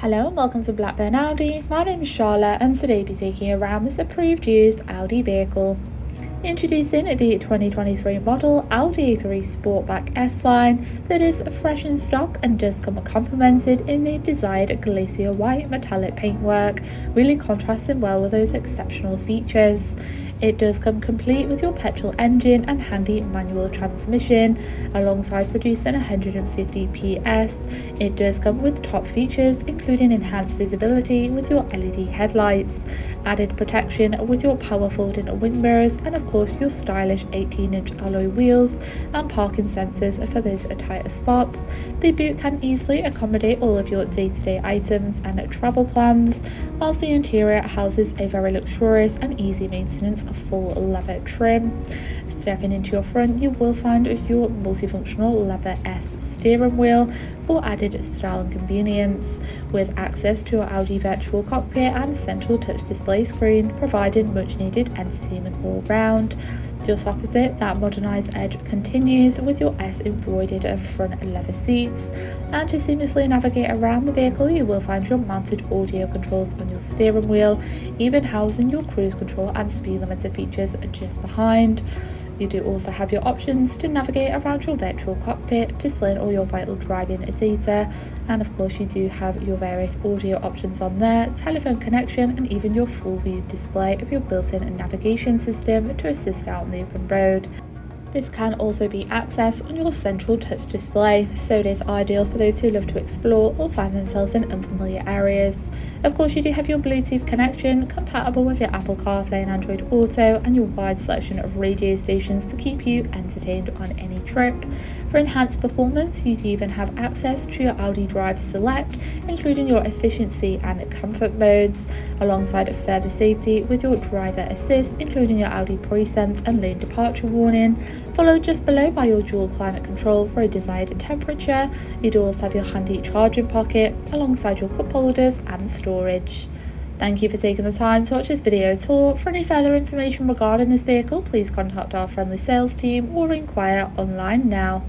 Hello and welcome to Blackburn Audi. My name is Charlotte and today I'll be taking you around this approved used Audi vehicle. Introducing the 2023 model Audi A3 Sportback S line that is fresh in stock and does come complemented in the desired glacier white metallic paintwork, really contrasting well with those exceptional features. It does come complete with your petrol engine and handy manual transmission, alongside producing 150 PS. It does come with top features including enhanced visibility with your LED headlights, added protection with your power folding wing mirrors, and of course your stylish 18-inch alloy wheels and parking sensors for those tighter spots. The boot can easily accommodate all of your day-to-day items and travel plans, whilst the interior houses a very luxurious and easy maintenance full leather trim. Stepping into your front, you will find your multifunctional leather S steering wheel for added style and convenience, with access to your Audi virtual cockpit and central touch display screen, providing much needed entertainment all round. Just opposite, that modernised edge continues with your S embroidered front leather seats, and to seamlessly navigate around the vehicle you will find your mounted audio controls on your steering wheel, even housing your cruise control and speed limiter features just behind. You do also have your options to navigate around your virtual cockpit, displaying all your vital driving data, and of course you do have your various audio options on there, telephone connection, and even your full view display of your built-in navigation system to assist out on the open road. This can also be accessed on your central touch display, so it is ideal for those who love to explore or find themselves in unfamiliar areas. Of course, you do have your Bluetooth connection, compatible with your Apple CarPlay and Android Auto, and your wide selection of radio stations to keep you entertained on any trip. For enhanced performance, you do even have access to your Audi Drive Select, including your efficiency and comfort modes, alongside further safety with your driver assist, including your Audi ProSense and lane departure warning, followed just below by your dual climate control for a desired temperature. You do also have your handy charging pocket alongside your cup holders and storage. Thank you for taking the time to watch this video tour. For any further information regarding this vehicle, please contact our friendly sales team or inquire online now.